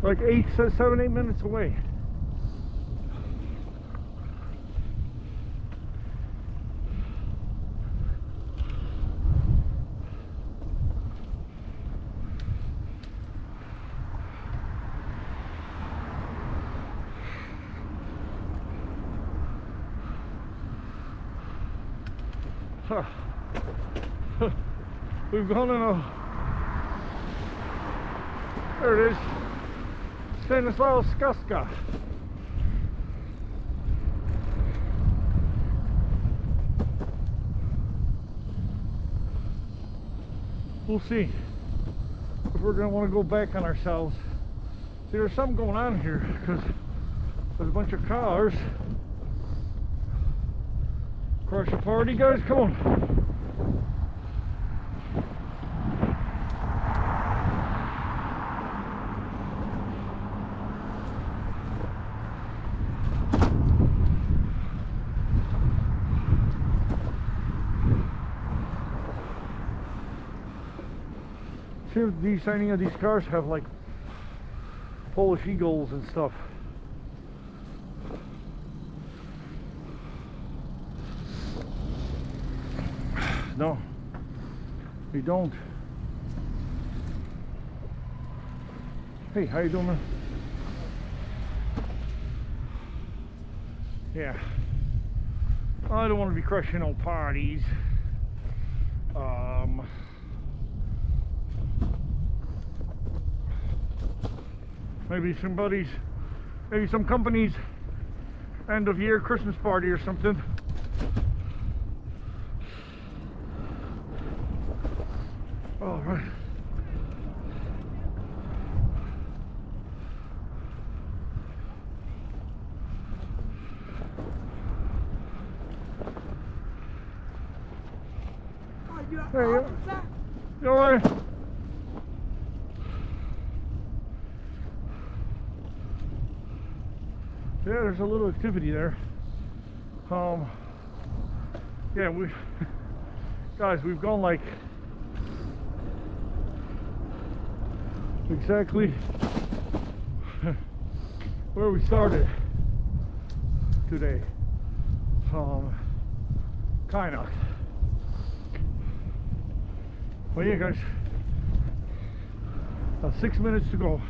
like 7, 8 minutes away. We've gone in a, there it is, Stanislavska. We'll see if we're going to want to go back on ourselves. See, there's something going on here because there's a bunch of cars. Crush the party, guys, come on. See if any of these cars have like Polish eagles and stuff. No, we don't. Hey, how you doing, man? Yeah. I don't want to be crushing old parties. Maybe maybe some company's end of year Christmas party or something. All right. There you go. You all right? Yeah, there's a little activity there. Yeah, guys, we've gone like exactly where we started today. Kind of. Well, yeah, guys, 6 minutes to go.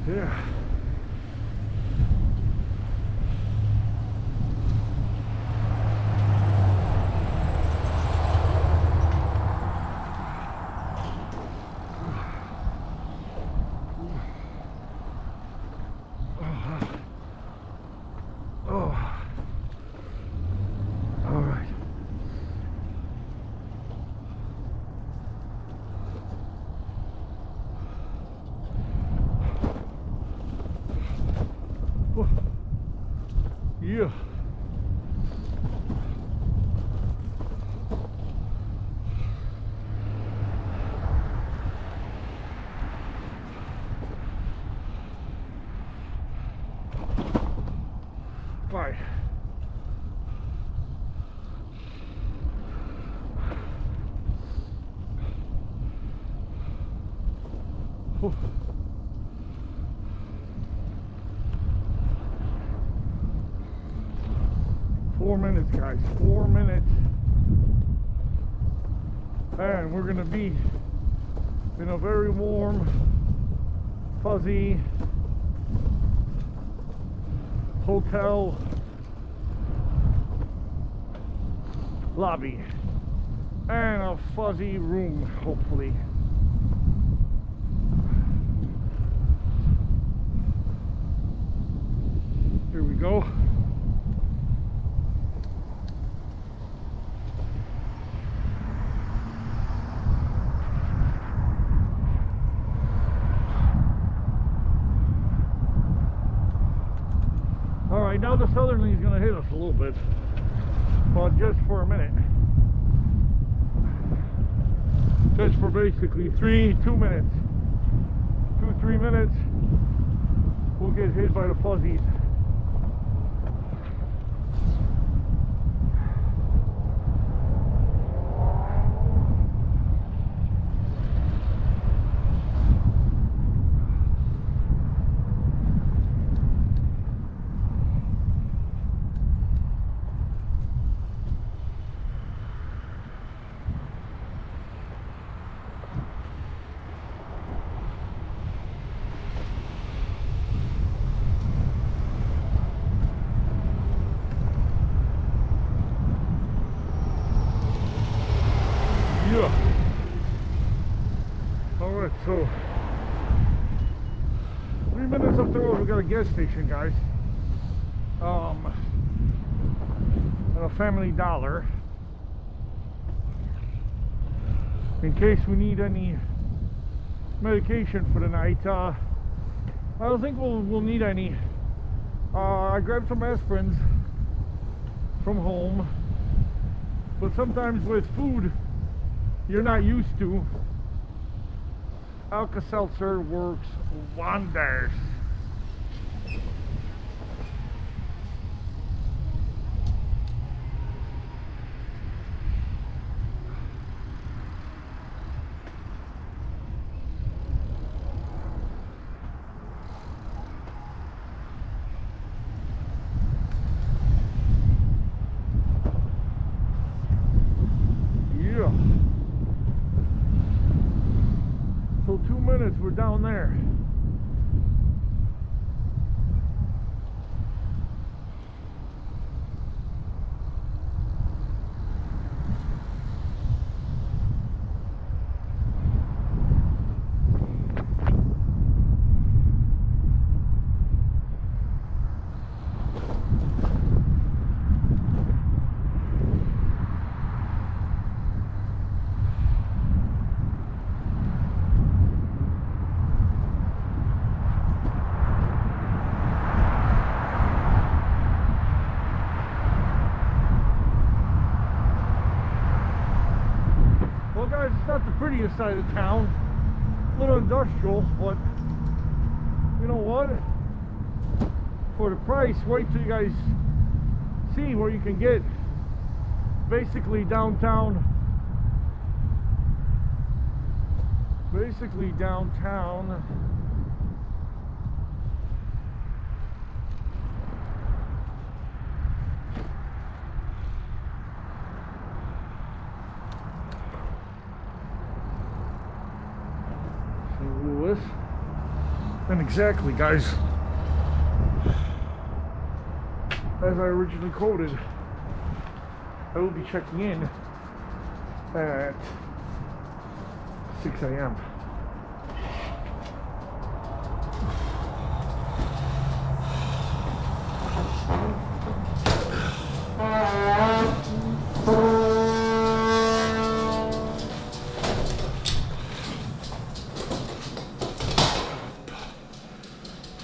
Yeah. Yeah. Bye. Oh. 4 minutes, guys. 4 minutes. And we're gonna be in a very warm, fuzzy hotel lobby and a fuzzy room, hopefully. Here we go. Right now the southerly is going to hit us a little bit, but just for a minute. Just for basically 2 minutes. 2-3 minutes, we'll get hit by the fuzzies. Alright, so 3 minutes up the road, we got a gas station, guys. And a Family Dollar. In case we need any medication for the night. I don't think we'll need any. I grabbed some aspirins from home, but sometimes with food you're not used to, Alka-Seltzer works wonders. So 2 minutes, we're down there. It's not the prettiest side of town, a little industrial, but you know what, for the price, wait till you guys see where you can get basically downtown St. Louis. And exactly, guys, as I originally quoted, I will be checking in at 6 a.m.